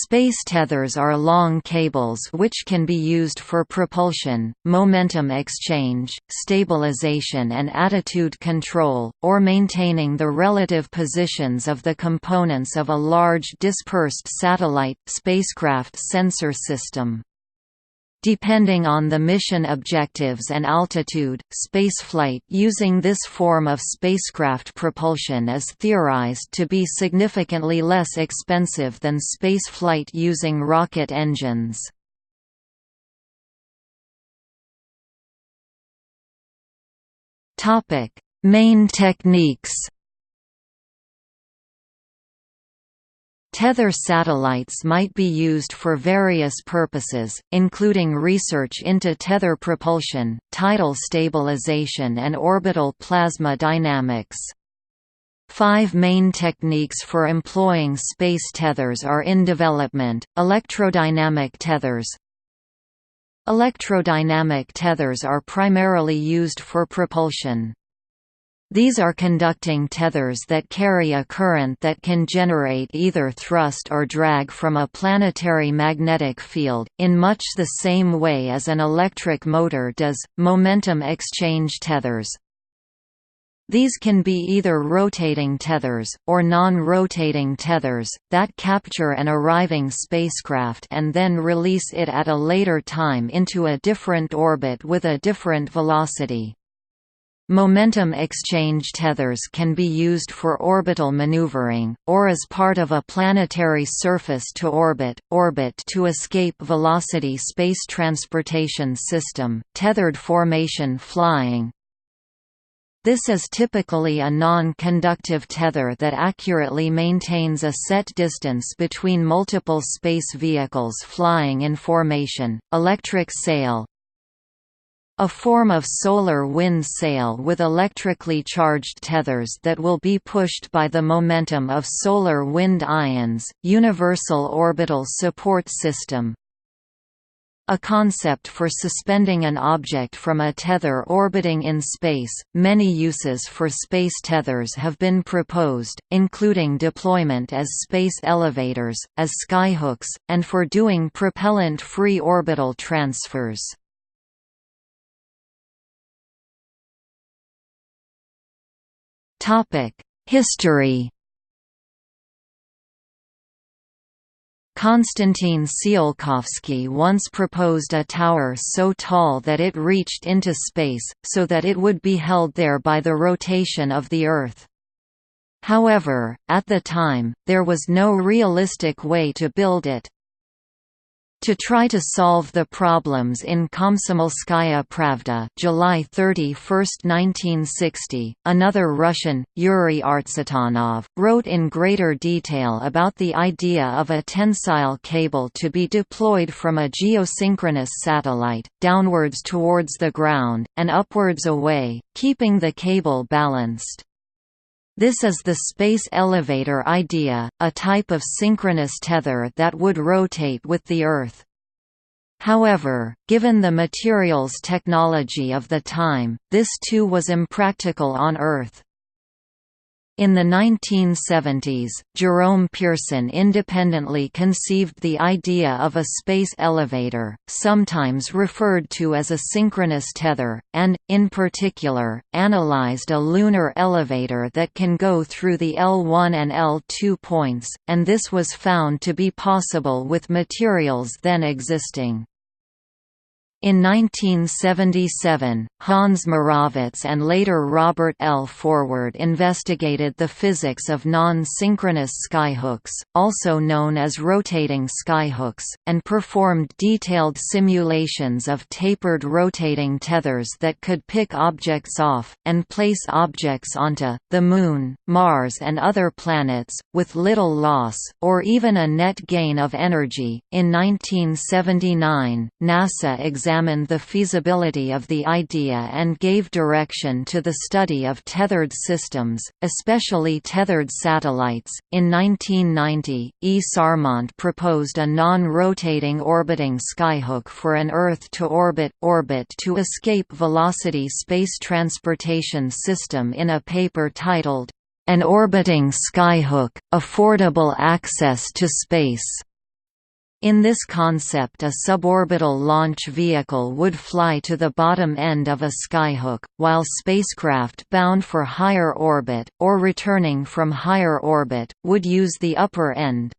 Space tethers are long cables which can be used for propulsion, momentum exchange, stabilization and attitude control, or maintaining the relative positions of the components of a large dispersed satellite spacecraft sensor system. Depending on the mission objectives and altitude, spaceflight using this form of spacecraft propulsion is theorized to be significantly less expensive than spaceflight using rocket engines. Main techniques. Tether satellites might be used for various purposes, including research into tether propulsion, tidal stabilization and orbital plasma dynamics. 5 main techniques for employing space tethers are in development. Electrodynamic tethers. Electrodynamic tethers are primarily used for propulsion. These are conducting tethers that carry a current that can generate either thrust or drag from a planetary magnetic field, in much the same way as an electric motor does. Momentum exchange tethers. These can be either rotating tethers, or non-rotating tethers, that capture an arriving spacecraft and then release it at a later time into a different orbit with a different velocity. Momentum exchange tethers can be used for orbital maneuvering, or as part of a planetary surface-to-orbit, orbit-to-escape velocity space transportation system, tethered formation flying. This is typically a non-conductive tether that accurately maintains a set distance between multiple space vehicles flying in formation. Electric sail. A form of solar wind sail with electrically charged tethers that will be pushed by the momentum of solar wind ions. Universal orbital support system. A concept for suspending an object from a tether orbiting in space. Many uses for space tethers have been proposed, including deployment as space elevators, as skyhooks, and for doing propellant-free orbital transfers. History. Konstantin Tsiolkovsky once proposed a tower so tall that it reached into space, so that it would be held there by the rotation of the Earth. However, at the time, there was no realistic way to build it. To try to solve the problems in Komsomolskaya Pravda, July 31, 1960, another Russian, Yuri Artsetonov, wrote in greater detail about the idea of a tensile cable to be deployed from a geosynchronous satellite, downwards towards the ground, and upwards away, keeping the cable balanced. This is the space elevator idea, a type of synchronous tether that would rotate with the Earth. However, given the materials technology of the time, this too was impractical on Earth. In the 1970s, Jerome Pearson independently conceived the idea of a space elevator, sometimes referred to as a synchronous tether, and, in particular, analyzed a lunar elevator that can go through the L1 and L2 points, and this was found to be possible with materials then existing. In 1977, Hans Moravec and later Robert L. Forward investigated the physics of non-synchronous skyhooks, also known as rotating skyhooks, and performed detailed simulations of tapered rotating tethers that could pick objects off, and place objects onto, the Moon, Mars and other planets, with little loss, or even a net gain of energy. In 1979, NASA examined the feasibility of the idea and gave direction to the study of tethered systems, especially tethered satellites. In 1990, E. Sarmont proposed a non-rotating orbiting skyhook for an Earth-to-orbit, orbit-to-escape velocity space transportation system in a paper titled, "An Orbiting Skyhook: Affordable Access to Space." In this concept, a suborbital launch vehicle would fly to the bottom end of a skyhook, while spacecraft bound for higher orbit, or returning from higher orbit, would use the upper end.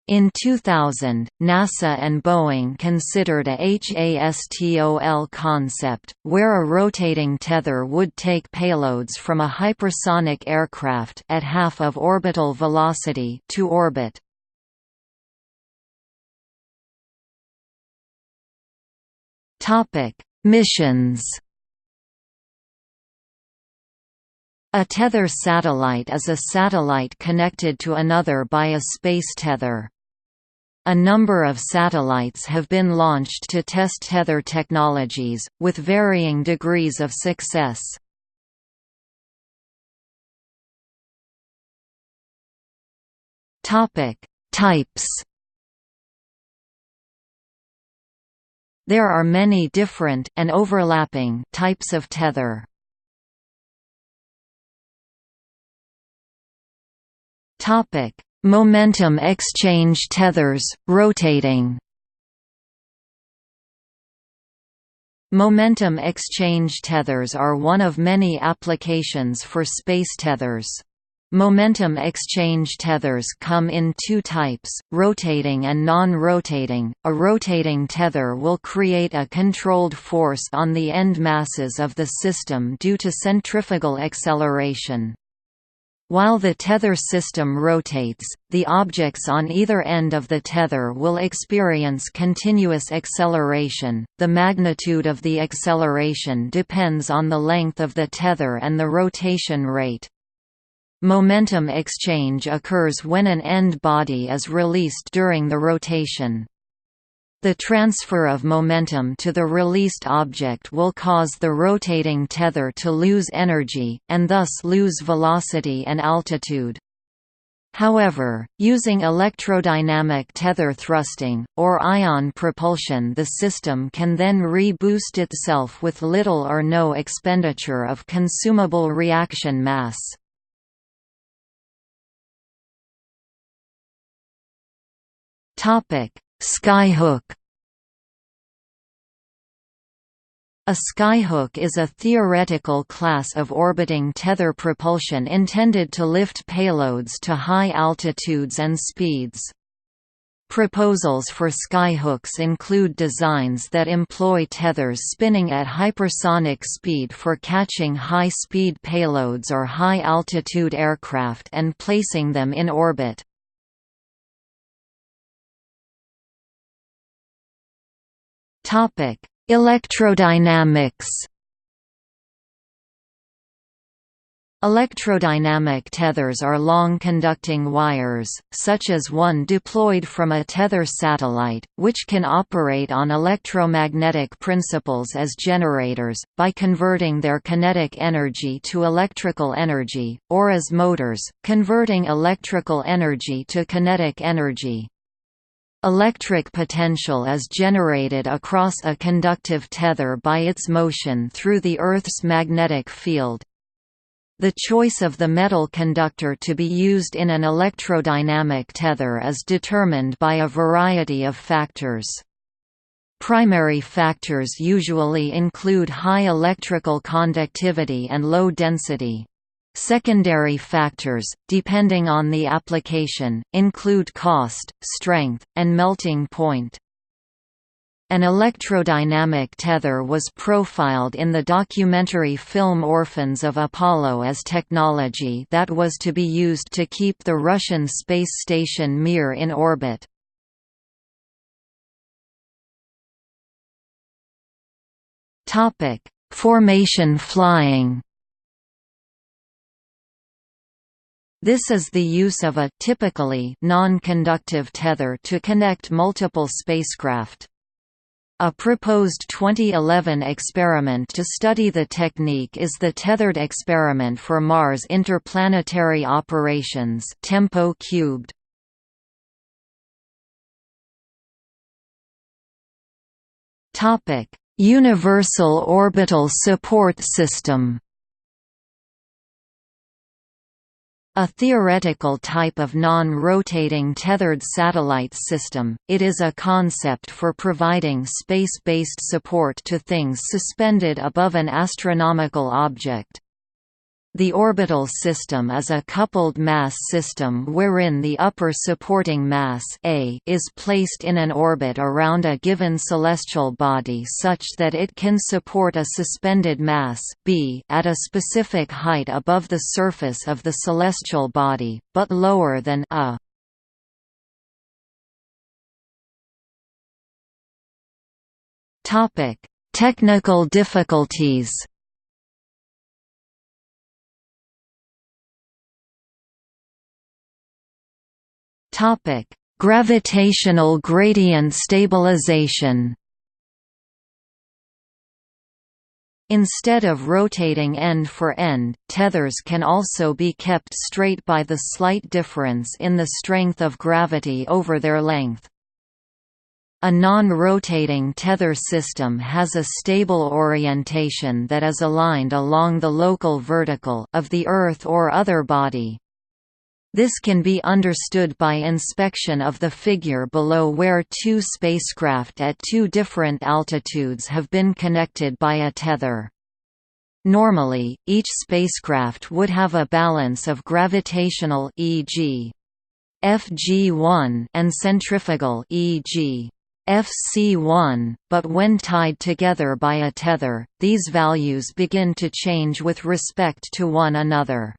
In 2000, NASA and Boeing considered a HASTOL concept, where a rotating tether would take payloads from a hypersonic aircraft at half of orbital velocity to orbit. Missions. A tether satellite is a satellite connected to another by a space tether. A number of satellites have been launched to test tether technologies, with varying degrees of success. Types. There are many different and overlapping types of tether. Momentum exchange tethers, rotating. Momentum exchange tethers are one of many applications for space tethers. Momentum exchange tethers come in two types, rotating and non-rotating. A rotating tether will create a controlled force on the end masses of the system due to centrifugal acceleration. While the tether system rotates, the objects on either end of the tether will experience continuous acceleration. The magnitude of the acceleration depends on the length of the tether and the rotation rate. Momentum exchange occurs when an end body is released during the rotation. The transfer of momentum to the released object will cause the rotating tether to lose energy, and thus lose velocity and altitude. However, using electrodynamic tether thrusting, or ion propulsion, the system can then re-boost itself with little or no expenditure of consumable reaction mass. Skyhook. A skyhook is a theoretical class of orbiting tether propulsion intended to lift payloads to high altitudes and speeds. Proposals for skyhooks include designs that employ tethers spinning at hypersonic speed for catching high-speed payloads or high-altitude aircraft and placing them in orbit. Electrodynamics. Electrodynamic tethers are long conducting wires, such as one deployed from a tether satellite, which can operate on electromagnetic principles as generators, by converting their kinetic energy to electrical energy, or as motors, converting electrical energy to kinetic energy. Electric potential is generated across a conductive tether by its motion through the Earth's magnetic field. The choice of the metal conductor to be used in an electrodynamic tether is determined by a variety of factors. Primary factors usually include high electrical conductivity and low density. Secondary factors, depending on the application, include cost, strength, and melting point. An electrodynamic tether was profiled in the documentary film Orphans of Apollo as technology that was to be used to keep the Russian space station Mir in orbit. Formation flying. This is the use of a typically non-conductive tether to connect multiple spacecraft. A proposed 2011 experiment to study the technique is the Tethered Experiment for Mars Interplanetary Operations (Tempo Cubed). Universal Orbital Support System. A theoretical type of non-rotating tethered satellite system, it is a concept for providing space-based support to things suspended above an astronomical object. The orbital system is a coupled mass system wherein the upper supporting mass A is placed in an orbit around a given celestial body such that it can support a suspended mass B at a specific height above the surface of the celestial body, but lower than A. Technical difficulties. Gravitational gradient stabilization. Instead of rotating end for end, tethers can also be kept straight by the slight difference in the strength of gravity over their length. A non-rotating tether system has a stable orientation that is aligned along the local vertical of the Earth or other body. This can be understood by inspection of the figure below, where two spacecraft at two different altitudes have been connected by a tether. Normally, each spacecraft would have a balance of gravitational, e.g. Fg1, and centrifugal, e.g. Fc1, but when tied together by a tether, these values begin to change with respect to one another.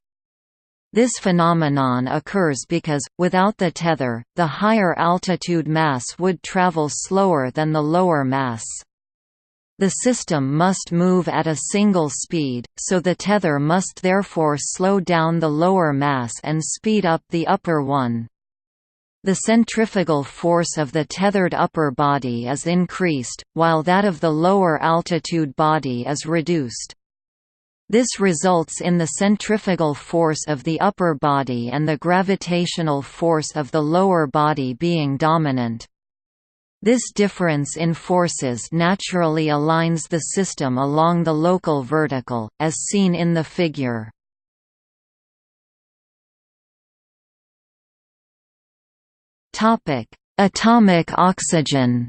This phenomenon occurs because, without the tether, the higher altitude mass would travel slower than the lower mass. The system must move at a single speed, so the tether must therefore slow down the lower mass and speed up the upper one. The centrifugal force of the tethered upper body is increased, while that of the lower altitude body is reduced. This results in the centrifugal force of the upper body and the gravitational force of the lower body being dominant. This difference in forces naturally aligns the system along the local vertical, as seen in the figure. Atomic oxygen.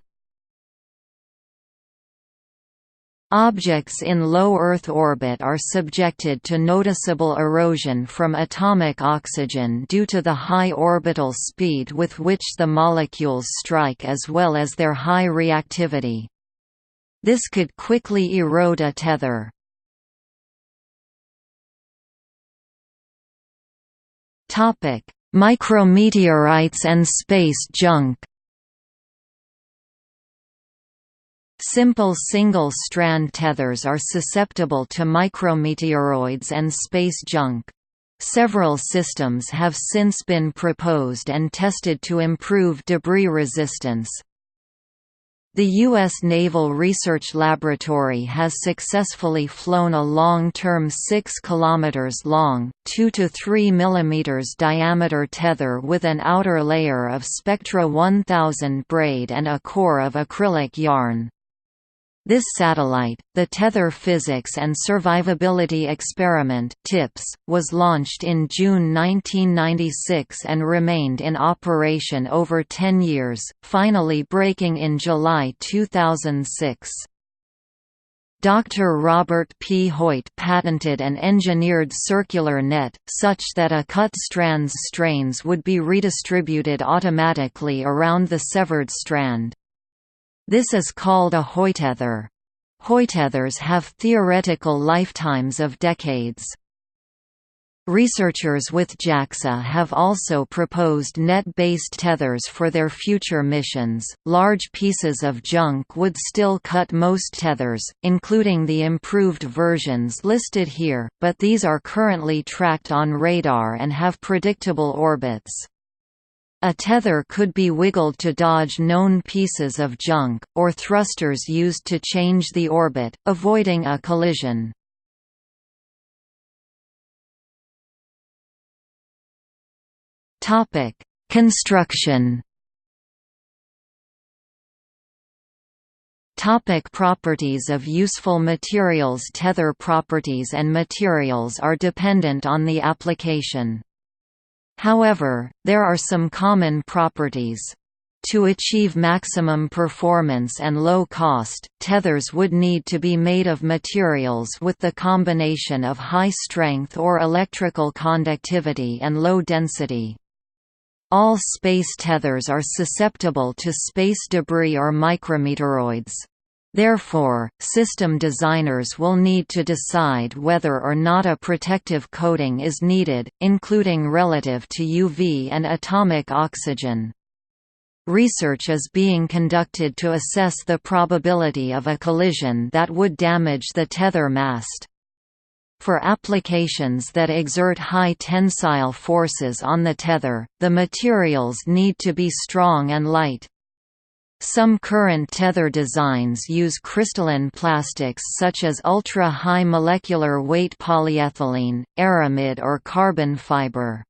Objects in low Earth orbit are subjected to noticeable erosion from atomic oxygen due to the high orbital speed with which the molecules strike as well as their high reactivity. This could quickly erode a tether. Micrometeorites and space junk. Simple single-strand tethers are susceptible to micrometeoroids and space junk. Several systems have since been proposed and tested to improve debris resistance. The U.S. Naval Research Laboratory has successfully flown a long-term 6 km long, 2 to 3 mm diameter tether with an outer layer of Spectra 1000 braid and a core of acrylic yarn. This satellite, the Tether Physics and Survivability Experiment (TIPS), was launched in June 1996 and remained in operation over 10 years, finally breaking in July 2006. Dr. Robert P. Hoyt patented an engineered circular net, such that a cut strand's strains would be redistributed automatically around the severed strand. This is called a Hoytether. Hoytethers have theoretical lifetimes of decades. Researchers with JAXA have also proposed net-based tethers for their future missions. Large pieces of junk would still cut most tethers, including the improved versions listed here, but these are currently tracked on radar and have predictable orbits. A tether could be wiggled to dodge known pieces of junk, or thrusters used to change the orbit, avoiding a collision. Construction. Properties of useful materials. Tether properties and materials are dependent on the application. However, there are some common properties. To achieve maximum performance and low cost, tethers would need to be made of materials with the combination of high strength or electrical conductivity and low density. All space tethers are susceptible to space debris or micrometeoroids. Therefore, system designers will need to decide whether or not a protective coating is needed, including relative to UV and atomic oxygen. Research is being conducted to assess the probability of a collision that would damage the tether mast. For applications that exert high tensile forces on the tether, the materials need to be strong and light. Some current tether designs use crystalline plastics such as ultra-high molecular weight polyethylene, aramid or carbon fiber.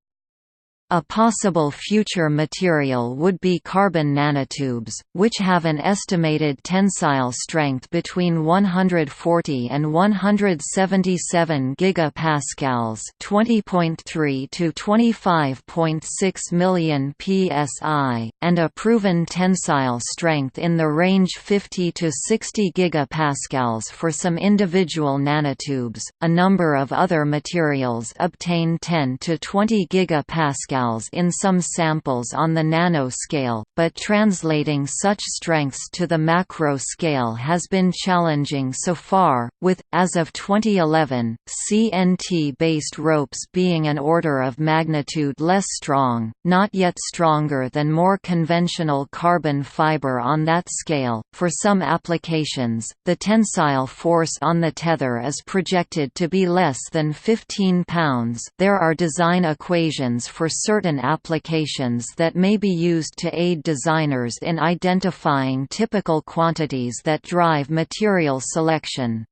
A possible future material would be carbon nanotubes, which have an estimated tensile strength between 140 and 177 gigapascals, 20.3 to 25.6 million psi, and a proven tensile strength in the range 50 to 60 gigapascals for some individual nanotubes. A number of other materials obtain 10 to 20 gigapascals in some samples on the nanoscale, but translating such strengths to the macro scale has been challenging so far, with, as of 2011, CNT-based ropes being an order of magnitude less strong, not yet stronger than more conventional carbon fiber on that scale. For some applications, the tensile force on the tether is projected to be less than 15 pounds. There are design equations for certain applications that may be used to aid designers in identifying typical quantities that drive material selection.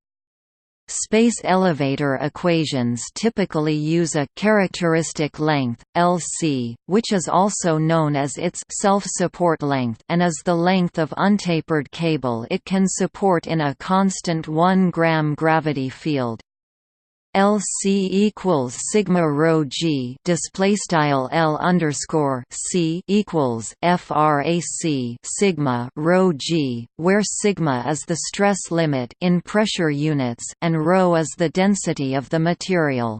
Space elevator equations typically use a characteristic length, Lc, which is also known as its self-support length and is the length of untapered cable it can support in a constant 1 gram gravity field. Lc equals sigma rho g display style L underscore C equals frac sigma rho g, where sigma is the stress limit in pressure units and rho is the density of the material.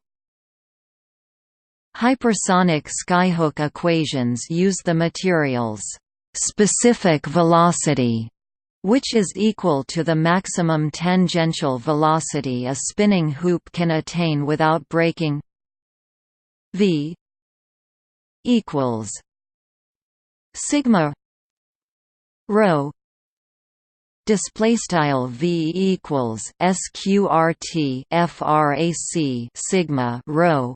Hypersonic Skyhook equations use the material's specific velocity, which is equal to the maximum tangential velocity a spinning hoop can attain without breaking. V equals sigma rho display style V equals sqrt frac sigma rho.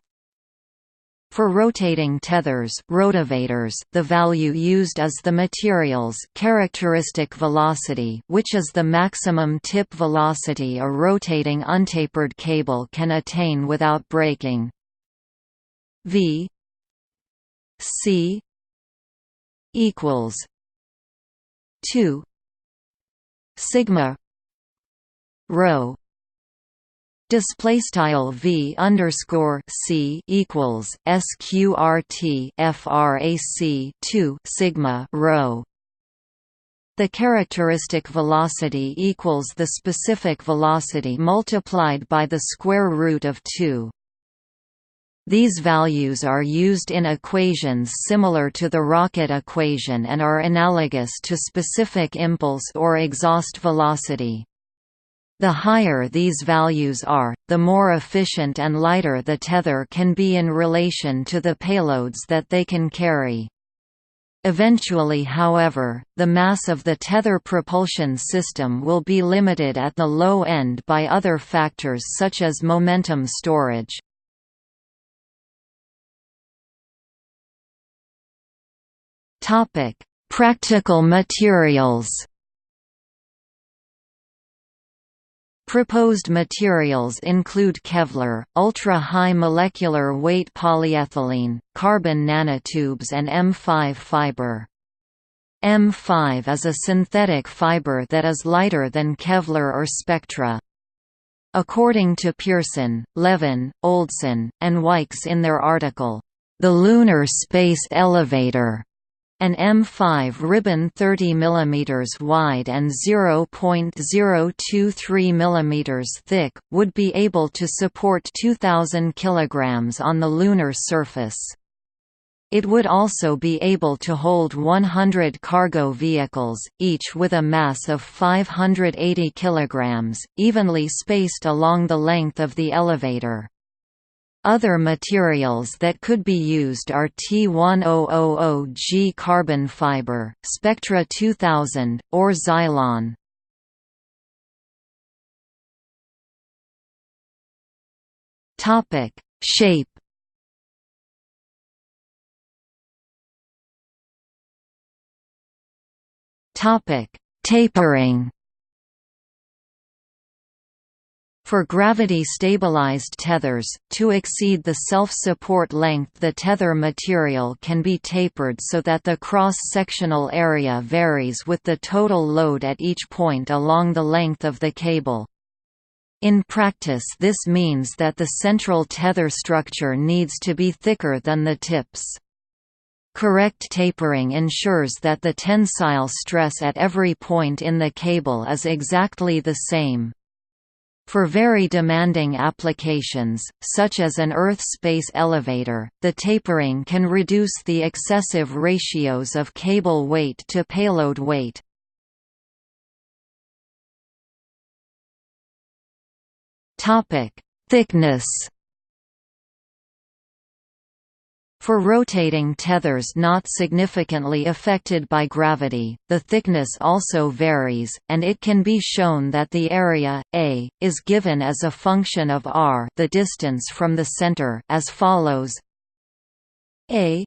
For rotating tethers, rotavators, the value used is the material's characteristic velocity, which is the maximum tip velocity a rotating untapered cable can attain without breaking. V C equals 2 sigma rho. Display style V underscore C equals sqrt frac 2 sigma rho. The characteristic velocity equals the specific velocity multiplied by the square root of 2. These values are used in equations similar to the rocket equation and are analogous to specific impulse or exhaust velocity. The higher these values are, the more efficient and lighter the tether can be in relation to the payloads that they can carry. Eventually, however, the mass of the tether propulsion system will be limited at the low end by other factors such as momentum storage. Practical materials. Proposed materials include Kevlar, ultra-high molecular weight polyethylene, carbon nanotubes and M5 fiber. M5 is a synthetic fiber that is lighter than Kevlar or spectra. According to Pearson, Levin, Oldson, and Wykes in their article, The Lunar Space Elevator, an M5 ribbon 30 mm wide and 0.023 mm thick, would be able to support 2,000 kg on the lunar surface. It would also be able to hold 100 cargo vehicles, each with a mass of 580 kg, evenly spaced along the length of the elevator. Other materials that could be used are T1000G carbon fiber, Spectra 2000, or Xylon. Shape. Tapering. For gravity-stabilized tethers, to exceed the self-support length, the tether material can be tapered so that the cross-sectional area varies with the total load at each point along the length of the cable. In practice, this means that the central tether structure needs to be thicker than the tips. Correct tapering ensures that the tensile stress at every point in the cable is exactly the same. For very demanding applications, such as an Earth space elevator, the tapering can reduce the excessive ratios of cable weight to payload weight. Thickness. For rotating tethers not significantly affected by gravity, the thickness also varies, and it can be shown that the area, A, is given as a function of r, the distance from the center, as follows: A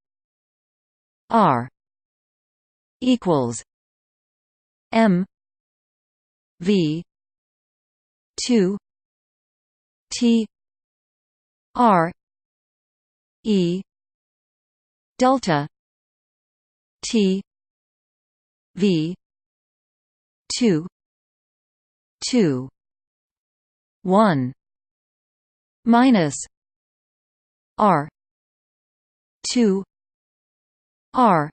r equals m v 2 t r e delta t v 2 1 minus r 2 r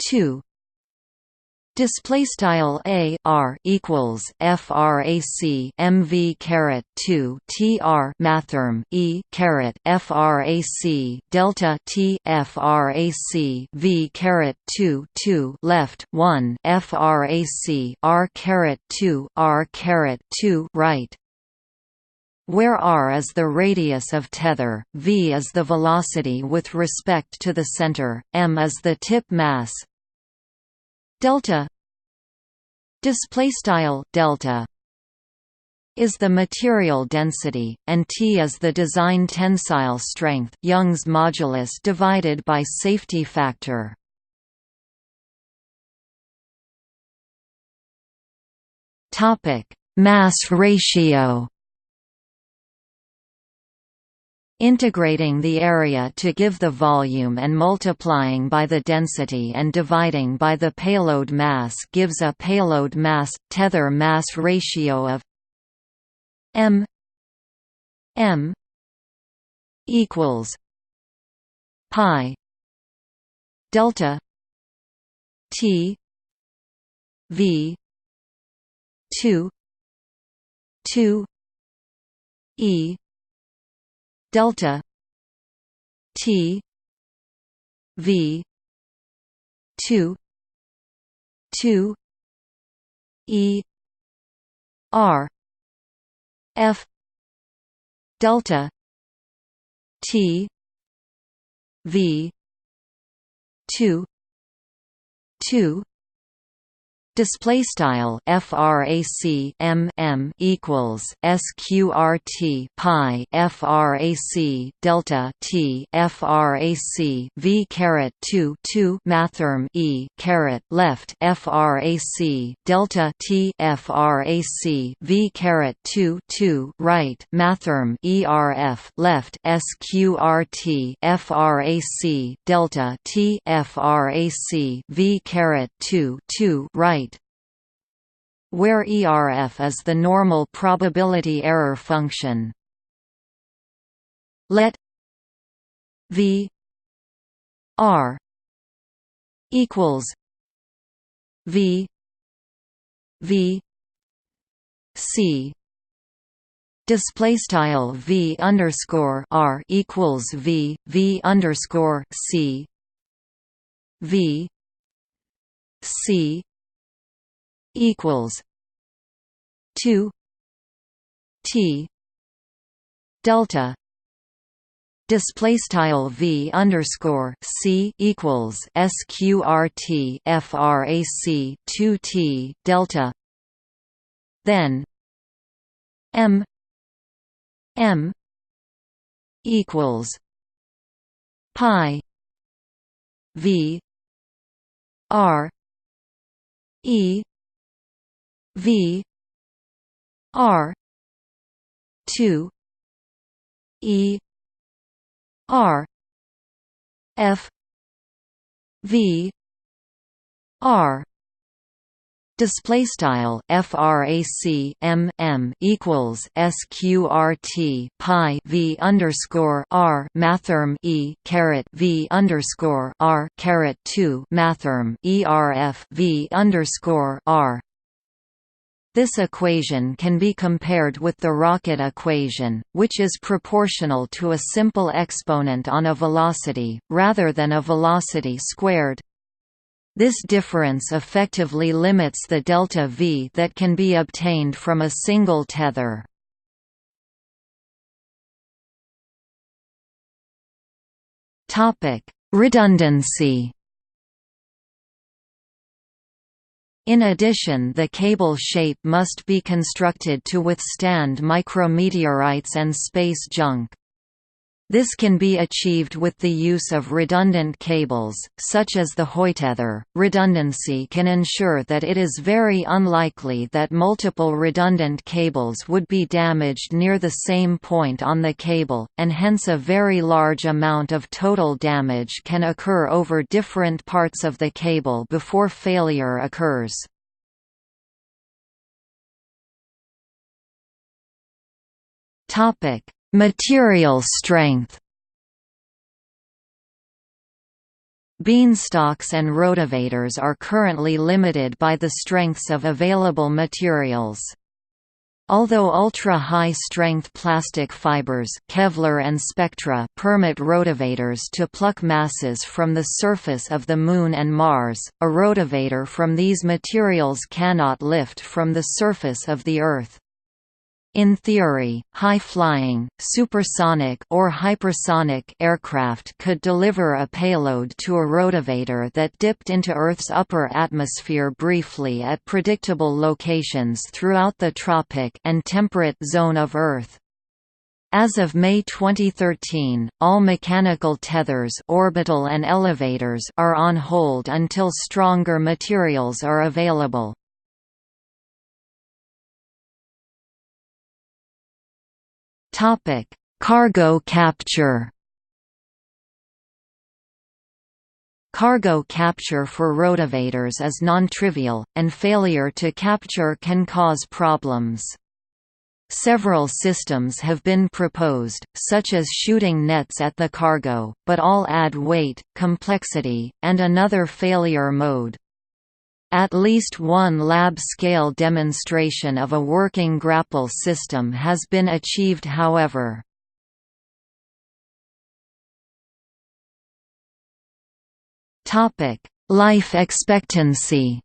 2. Display style A R equals frac MV caret 2 TR mathrm E caret frac delta T frac V caret 2 left 1 frac R caret 2 right, where r is the radius of tether, v is the velocity with respect to the center, m is the tip mass. Delta delta is the material density, and T is the design tensile strength, Young's modulus divided by safety factor. Topic: Mass ratio. Integrating the area to give the volume and multiplying by the density and dividing by the payload mass gives a payload mass-tether mass ratio of m equals pi delta t v 2 e delta t v 2 e r f delta t v 2 display style frac m equals sqrt pi frac delta t frac v caret 2 mathrm e caret left frac delta t frac v caret 2 right mathrm erf left sqrt frac delta t frac v caret 2 right, where ERF is the normal probability error function. Let V R equals V V C display style V underscore R equals V underscore C V C equals 2 T delta display style V underscore C equals sqrt frac 2 T delta then M equals pi V R E V R 2 E R F V R display style frac equals sqrt pi V underscore R mathrm E caret V underscore R caret 2 mathrm ERF V underscore R. This equation can be compared with the rocket equation, which is proportional to a simple exponent on a velocity, rather than a velocity squared. This difference effectively limits the delta V that can be obtained from a single tether. Redundancy. In addition, the cable shape must be constructed to withstand micrometeorites and space junk. This can be achieved with the use of redundant cables, such as the Hoytether. Redundancy can ensure that it is very unlikely that multiple redundant cables would be damaged near the same point on the cable, and hence a very large amount of total damage can occur over different parts of the cable before failure occurs. Material strength. Beanstalks and rotavators are currently limited by the strengths of available materials. Although ultra-high-strength plastic fibers Kevlar and Spectra permit rotavators to pluck masses from the surface of the Moon and Mars, a rotavator from these materials cannot lift from the surface of the Earth. In theory, high-flying, supersonic or hypersonic aircraft could deliver a payload to a rotavator that dipped into Earth's upper atmosphere briefly at predictable locations throughout the tropic and temperate zone of Earth. As of May 2013, all mechanical tethers orbital and elevators are on hold until stronger materials are available. Cargo capture. Cargo capture for rotavators is non-trivial, and failure to capture can cause problems. Several systems have been proposed, such as shooting nets at the cargo, but all add weight, complexity, and another failure mode. At least one lab-scale demonstration of a working grapple system has been achieved, however. Life expectancy.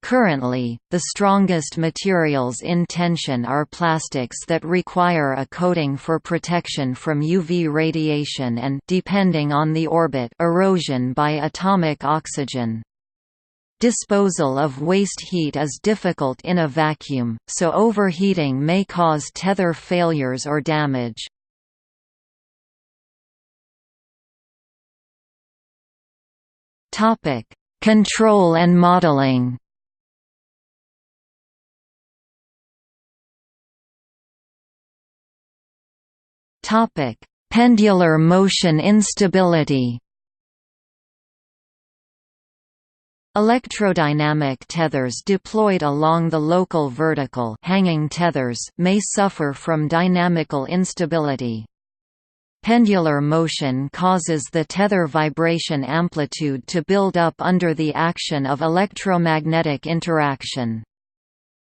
Currently, the strongest materials in tension are plastics that require a coating for protection from UV radiation and, depending on the orbit, erosion by atomic oxygen. Disposal of waste heat is difficult in a vacuum, so overheating may cause tether failures or damage. Control and modeling. Pendular motion instability. Electrodynamic tethers deployed along the local vertical hanging tethers may suffer from dynamical instability. Pendular motion causes the tether vibration amplitude to build up under the action of electromagnetic interaction.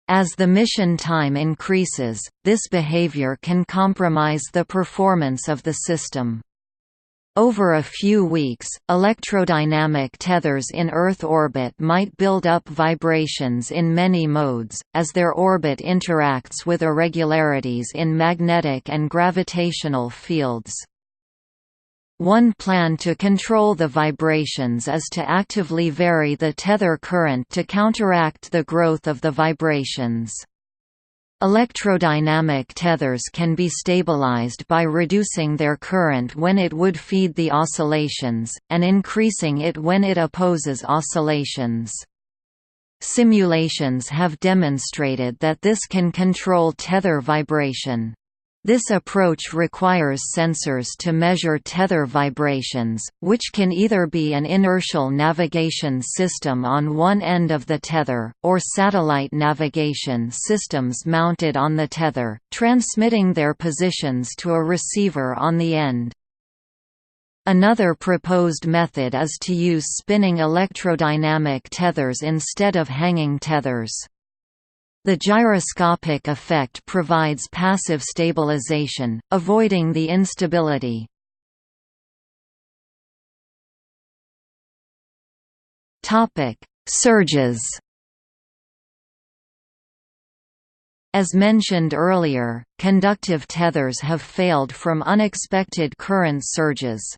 As the mission time increases, this behavior can compromise the performance of the system. Over a few weeks, electrodynamic tethers in Earth orbit might build up vibrations in many modes, as their orbit interacts with irregularities in magnetic and gravitational fields. One plan to control the vibrations is to actively vary the tether current to counteract the growth of the vibrations. Electrodynamic tethers can be stabilized by reducing their current when it would feed the oscillations, and increasing it when it opposes oscillations. Simulations have demonstrated that this can control tether vibration. This approach requires sensors to measure tether vibrations, which can either be an inertial navigation system on one end of the tether, or satellite navigation systems mounted on the tether, transmitting their positions to a receiver on the end. Another proposed method is to use spinning electrodynamic tethers instead of hanging tethers. The gyroscopic effect provides passive stabilization, avoiding the instability. Surges. As mentioned earlier, conductive tethers have failed from unexpected current surges.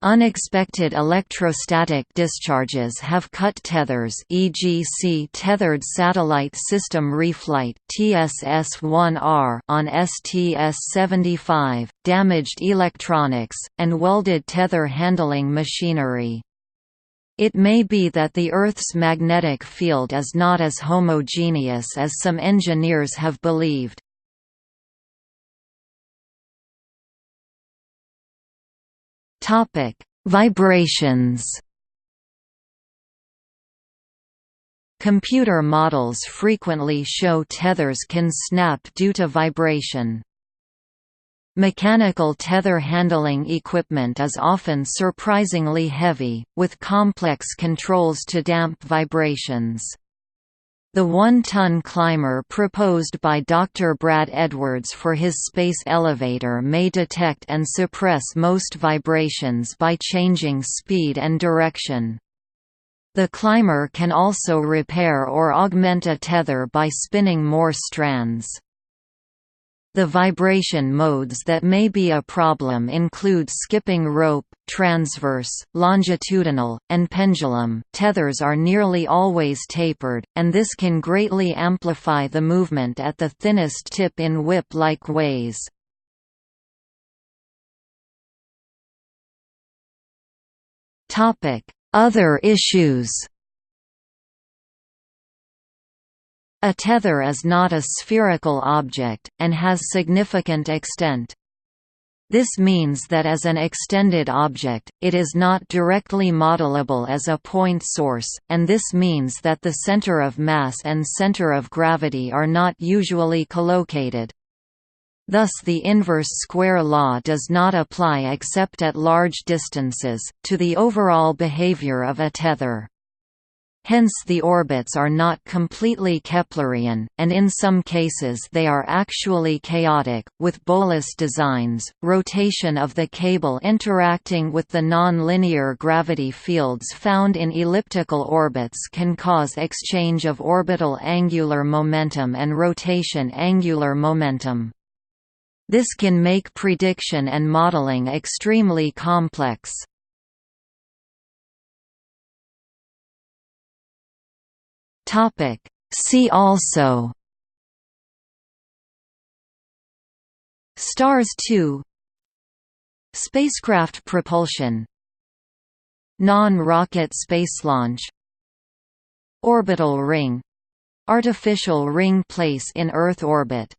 Unexpected electrostatic discharges have cut tethers, e.g. see Tethered Satellite System Reflight (TSS-1R) on STS-75, damaged electronics, and welded tether handling machinery. It may be that the Earth's magnetic field is not as homogeneous as some engineers have believed. Vibrations. Computer models frequently show tethers can snap due to vibration. Mechanical tether handling equipment is often surprisingly heavy, with complex controls to damp vibrations. The 1-ton climber proposed by Dr. Brad Edwards for his space elevator may detect and suppress most vibrations by changing speed and direction. The climber can also repair or augment a tether by spinning more strands. The vibration modes that may be a problem include skipping rope, transverse, longitudinal, and pendulum. Tethers are nearly always tapered, and this can greatly amplify the movement at the thinnest tip in whip-like ways. Other issues. A tether is not a spherical object, and has significant extent. This means that as an extended object, it is not directly modelable as a point source, and this means that the center of mass and center of gravity are not usually collocated. Thus the inverse square law does not apply except at large distances, to the overall behavior of a tether. Hence the orbits are not completely Keplerian, and in some cases they are actually chaotic, with bolus designs. Rotation of the cable interacting with the non-linear gravity fields found in elliptical orbits can cause exchange of orbital angular momentum and rotation angular momentum. This can make prediction and modeling extremely complex. See also: Stars 2, spacecraft propulsion, non-rocket space launch, orbital ring — artificial ring place in Earth orbit.